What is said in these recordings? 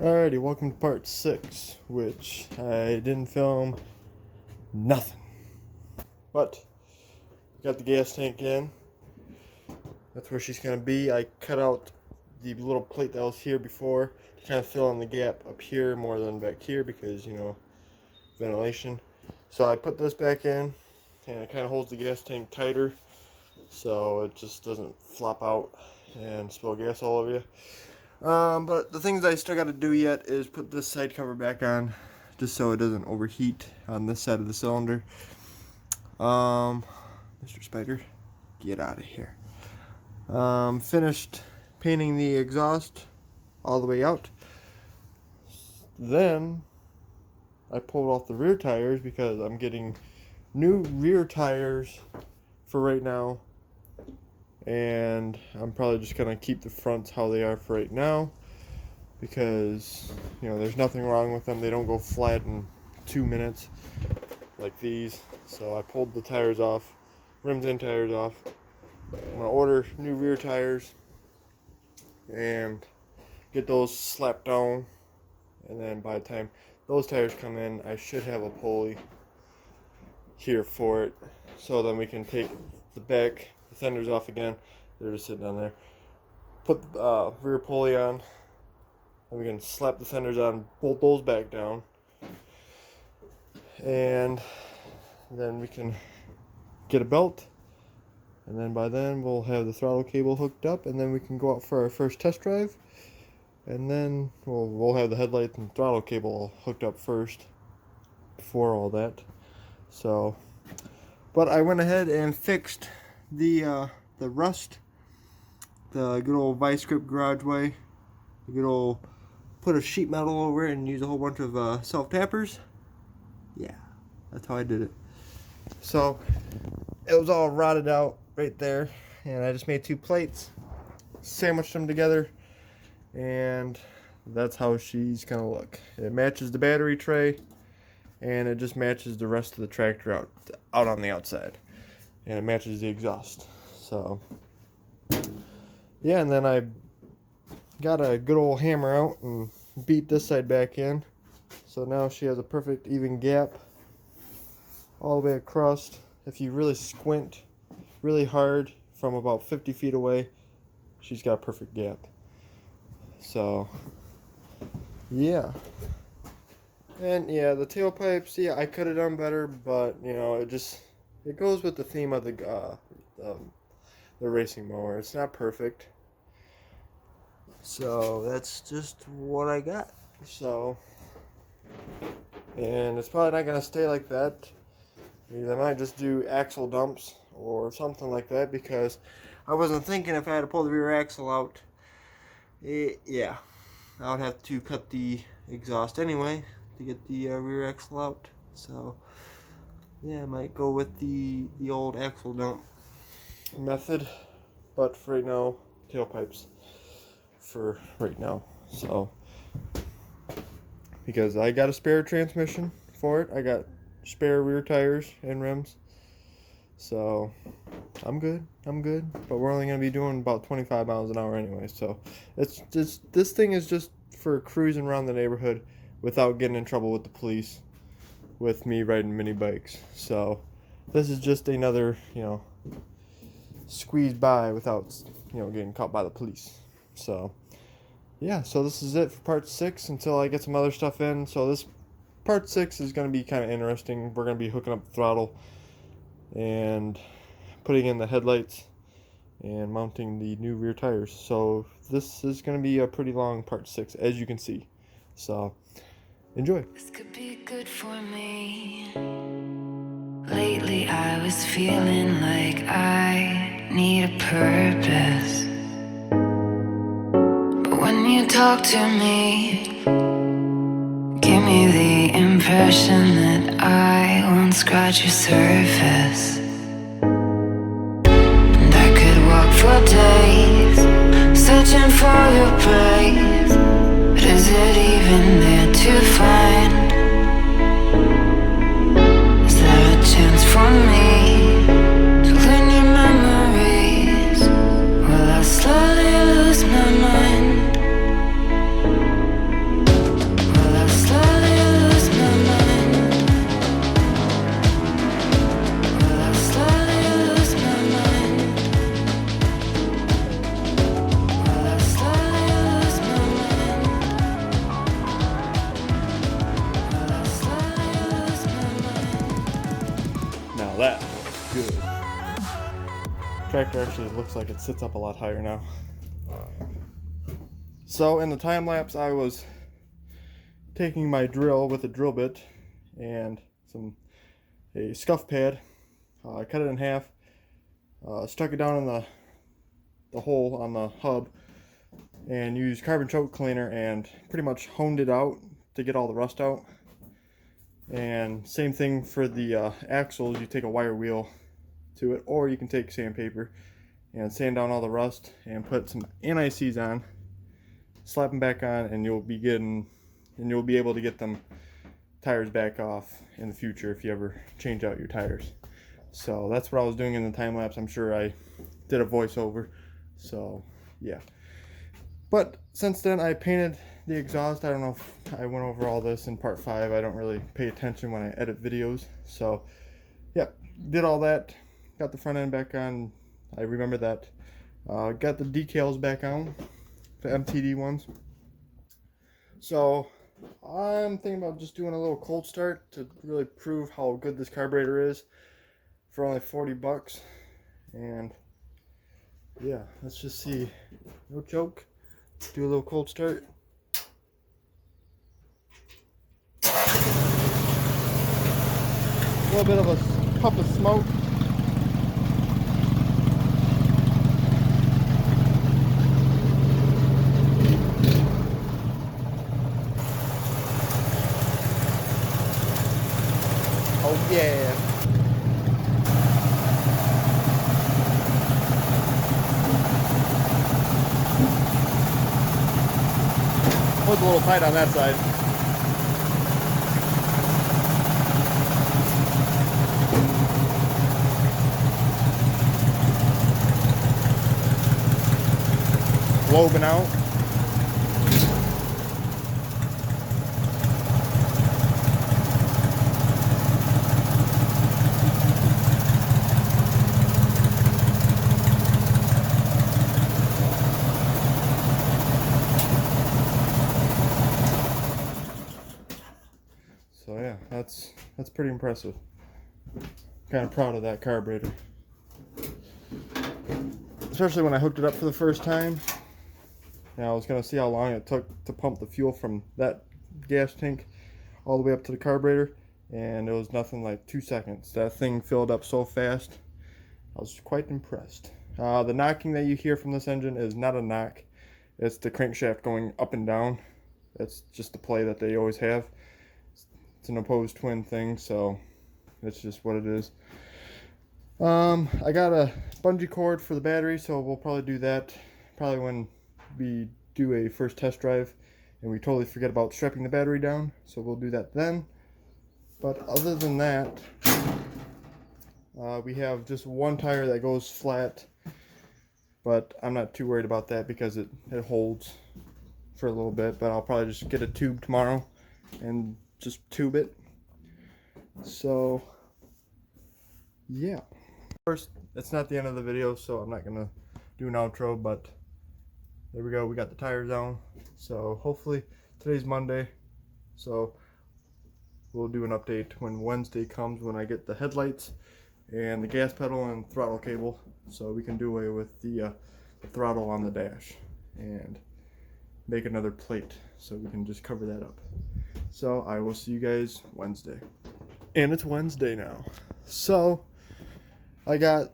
Alrighty, welcome to part 6, which I didn't film nothing. But, got the gas tank in. That's where she's going to be. I cut out the little plate that was here before to kind of fill in the gap up here more than back here because, you know, ventilation. So I put this back in, and it kind of holds the gas tank tighter so it just doesn't flop out and spill gas all over you. But the things I still got to do yet is put this side cover back on, just so it doesn't overheat on this side of the cylinder. Mr. Spider, get out of here. Finished painting the exhaust all the way out. Then I pulled off the rear tires because I'm getting new rear tires for right now. And I'm probably just going to keep the fronts how they are for right now because, you know, there's nothing wrong with them. They don't go flat in 2 minutes like these. So I pulled the tires off, rims and tires off. I'm going to order new rear tires and get those slapped down. And then by the time those tires come in, I should have a pulley here for it. So then we can take the back fenders off again. They're just sitting down there. Put the rear pulley on, and we can slap the fenders on, bolt those back down, and then we can get a belt, and then by then we'll have the throttle cable hooked up, and then we can go out for our first test drive, and then we'll have the headlight and throttle cable hooked up first before all that. So, but I went ahead and fixed the rust, the good old vice grip garage way, the good old put a sheet metal over it and use a whole bunch of self tappers. Yeah, that's how I did it. So it was all rotted out right there, and I just made 2 plates, sandwiched them together, and that's how she's gonna look. It matches the battery tray, and it just matches the rest of the tractor out on the outside. And it matches the exhaust. So, yeah, and then I got a good old hammer out and beat this side back in. So now she has a perfect even gap all the way across. If you really squint really hard from about 50 feet away, she's got a perfect gap. So, yeah. And yeah, the tailpipes, yeah, I could have done better, but, you know, it goes with the theme of the racing mower. It's not perfect, so that's just what I got. So, and it's probably not gonna stay like that. I might just do axle dumps or something like that because I wasn't thinking if I had to pull the rear axle out. Yeah, I would have to cut the exhaust anyway to get the rear axle out. So. Yeah, I might go with the old axle dump method, but for right now, tailpipes for right now. So, because I got a spare transmission for it, I got spare rear tires and rims, so I'm good, but we're only going to be doing about 25 miles an hour anyway, so it's just, this thing is just for cruising around the neighborhood without getting in trouble with the police with me riding mini bikes. So this is just another, you know, squeeze by without, you know, getting caught by the police. So yeah, so this is it for part 6 until I get some other stuff in. So this part 6 is going to be kind of interesting. We're going to be hooking up the throttle and putting in the headlights and mounting the new rear tires. So this is going to be a pretty long part 6, as you can see. So enjoy. This could be good for me. Lately I was feeling like I need a purpose. But when you talk to me, give me the impression that I won't scratch your surface. And I could walk for days, searching for your praise. But is it even there to find? Is there a chance for me to learn your memories? Will I slowly lose my mind? that looks good. Tractor actually looks like it sits up a lot higher now. So in the time lapse, I was taking my drill with a drill bit and a scuff pad. I cut it in half, stuck it down in the hole on the hub, and used carbon choke cleaner and pretty much honed it out to get all the rust out. And same thing for the axles. You take a wire wheel to it, or you can take sandpaper and sand down all the rust and put some anti-seize on, slap them back on, and you'll be able to get them tires back off in the future if you ever change out your tires. So that's what I was doing in the time lapse. I'm sure I did a voiceover, so yeah. But since then I painted the exhaust. I don't know if I went over all this in part 5. I don't really pay attention when I edit videos. So yeah, did all that, got the front end back on. I remember that. Got the decals back on, the MTD ones. So I'm thinking about just doing a little cold start to really prove how good this carburetor is for only 40 bucks. And yeah, let's just see. No choke. Do a little cold start. A little bit of a puff of smoke. Oh yeah. Was a little tight on that side. Lobing out. So yeah, that's pretty impressive. Kind of proud of that carburetor. Especially when I hooked it up for the first time. Now I was gonna see how long it took to pump the fuel from that gas tank all the way up to the carburetor, and it was nothing like 2 seconds. That thing filled up so fast. I was quite impressed. The knocking that you hear from this engine is not a knock. It's the crankshaft going up and down. That's just the play that they always have. It's an opposed twin thing, so that's just what it is. I got a bungee cord for the battery, so we'll probably do that probably when we do a first test drive and we totally forget about strapping the battery down, so we'll do that then. But other than that, we have just one tire that goes flat, but I'm not too worried about that because it holds for a little bit. But I'll probably just get a tube tomorrow and just tube it. So yeah, of course it's not the end of the video, so I'm not gonna do an outro, but there we go, we got the tires on. So hopefully today's Monday, so we'll do an update when Wednesday comes, when I get the headlights and the gas pedal and throttle cable, so we can do away with the throttle on the dash and make another plate so we can just cover that up. So I will see you guys Wednesday. And it's Wednesday now. So I got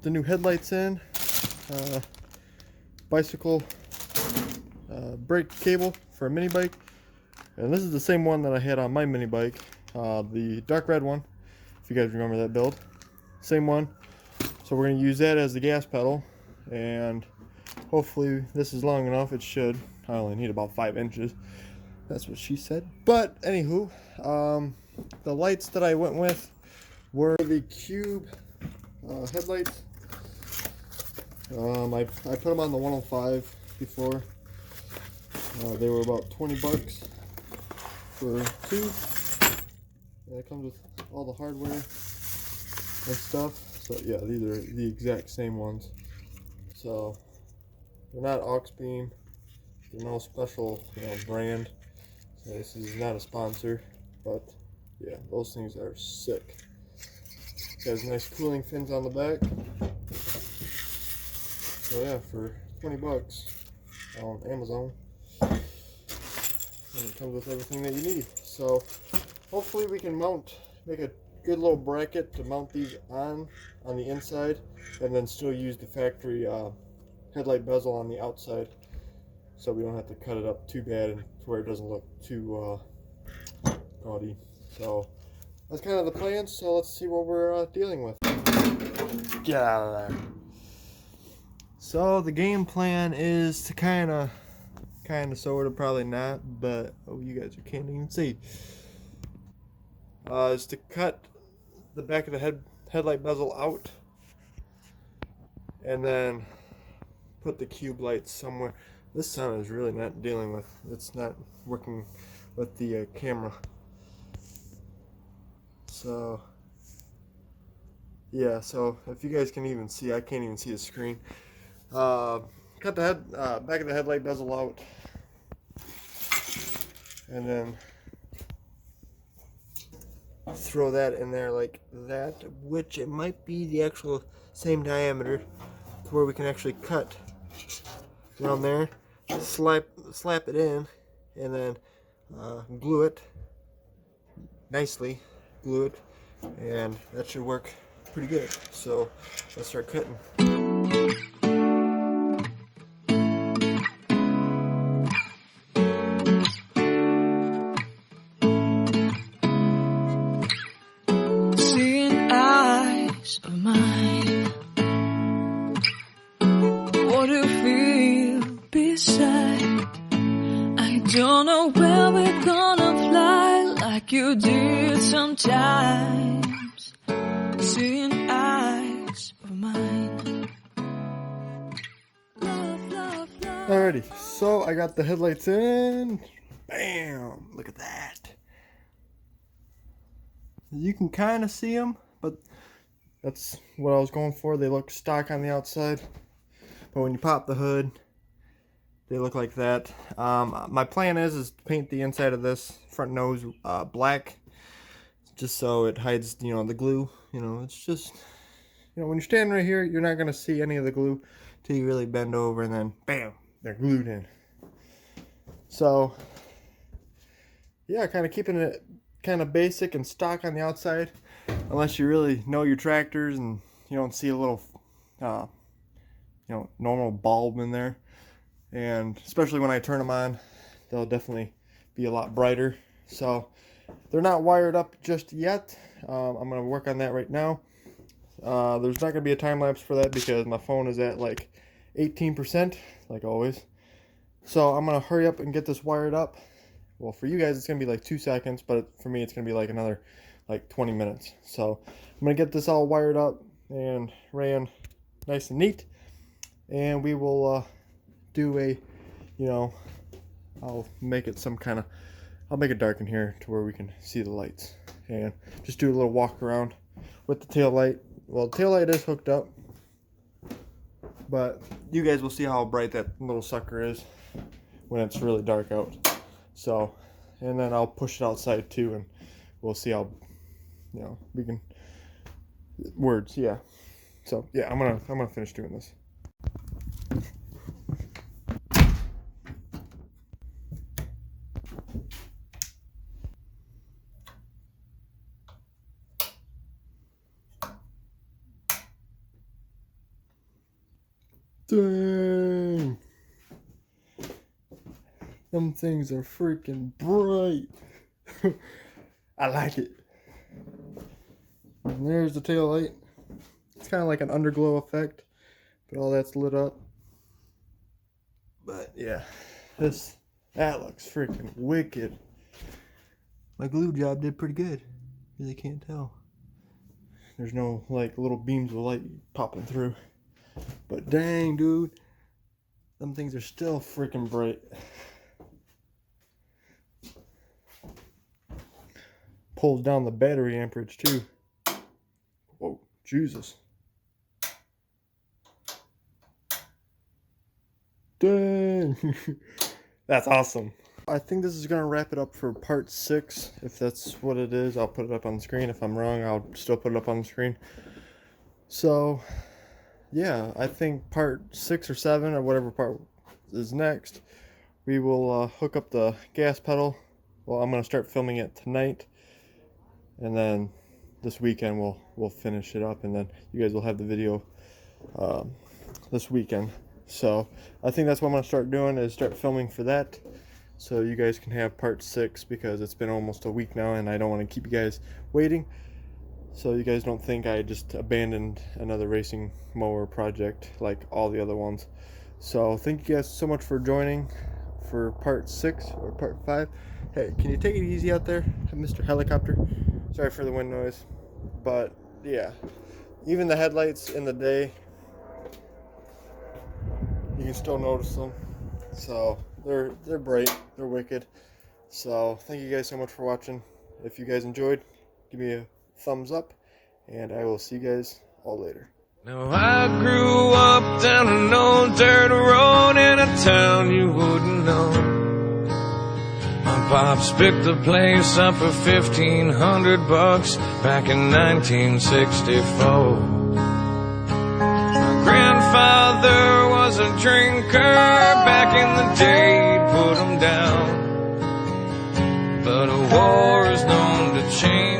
the new headlights in, bicycle brake cable for a mini bike, and this is the same one that I had on my mini bike, the dark red one, if you guys remember that build. Same one. So we're going to use that as the gas pedal, and hopefully this is long enough. It should. I only need about 5 inches. That's what she said. But anywho, the lights that I went with were the Cube headlights. I put them on the 105 before. They were about 20 bucks for 2. And it comes with all the hardware and stuff. So yeah, these are the exact same ones. So they're not aux beam. They're no special, brand. So this is not a sponsor, but yeah, those things are sick. Has nice cooling fins on the back. So yeah, for 20 bucks on Amazon, and it comes with everything that you need. So hopefully we can make a good little bracket to mount these on the inside, and then still use the factory headlight bezel on the outside, so we don't have to cut it up too bad and to where it doesn't look too gaudy. So that's kind of the plan. So let's see what we're dealing with. Get out of there. So the game plan is to kind of, sort of, probably not, but oh, you guys can't even see. Is to cut the back of the headlight bezel out, and then put the cube lights somewhere. This sound is really not dealing with. It's not working with the camera. So yeah. So if you guys can even see, I can't even see the screen. Cut the back of the headlight bezel out, and then throw that in there like that, which it might be the actual same diameter to where we can actually cut down there, slap it in, and then glue it nicely, and that should work pretty good. So let's start cutting. Of mine, what do you feel beside? I don't know where we're gonna fly like you did sometimes. Seeing eyes of mine. Love, love, love. Alrighty, so I got the headlights in. Bam! Look at that. You can kind of see them, but that's what I was going for. They look stock on the outside, but when you pop the hood, they look like that. My plan is to paint the inside of this front nose black, just so it hides, the glue. It's just, when you're standing right here, you're not gonna see any of the glue till you really bend over, and then bam, they're glued in. So yeah, kind of keeping it kind of basic and stock on the outside, unless you really know your tractors and you don't see a little normal bulb in there. And especially when I turn them on, they'll definitely be a lot brighter. So they're not wired up just yet. I'm going to work on that right now. There's not going to be a time lapse for that because my phone is at like 18%, like always. So I'm going to hurry up and get this wired up. Well, for you guys, it's going to be like 2 seconds, but for me, it's going to be like another 20 minutes. So I'm going to get this all wired up and ran nice and neat. And we will do a, I'll make it I'll make it dark in here to where we can see the lights. And just do a little walk around with the tail light. Well, the tail light is hooked up, but you guys will see how bright that little sucker is when it's really dark out. So, and then I'll push it outside too, and we'll see how, we can, words, yeah. So, yeah, I'm gonna finish doing this. Dang! Them things are freaking bright. I like it. And there's the tail light. It's kind of like an underglow effect, but all that's lit up. But yeah, that looks freaking wicked. My glue job did pretty good. Really can't tell. There's no little beams of light popping through. But dang, dude, them things are still freaking bright. Pulls down the battery amperage too. Whoa, Jesus. Dang. That's awesome. I think this is gonna wrap it up for part 6. If that's what it is, I'll put it up on the screen. If I'm wrong, I'll still put it up on the screen. So yeah, I think part 6 or 7 or whatever part is next, we will hook up the gas pedal. Well, I'm gonna start filming it tonight, and then this weekend we'll finish it up, and then you guys will have the video this weekend. So I think that's what I'm gonna start doing, is start filming for that, so you guys can have part 6, because it's been almost a week now and I don't want to keep you guys waiting, so you guys don't think I just abandoned another racing mower project like all the other ones. So thank you guys so much for joining for part 6 or part 5. Hey, can you take it easy out there, Mr. Helicopter? Sorry for the wind noise, but yeah, even the headlights in the day, you can still notice them. So they're bright, they're wicked. So thank you guys so much for watching. If you guys enjoyed, give me a thumbs up, and I will see you guys all later. Now I grew up down an old dirt road in a town you wouldn't know. My pops picked the place up for $1,500 back in 1964. My grandfather was a drinker back in the day, he'd put him down. But a war is known to change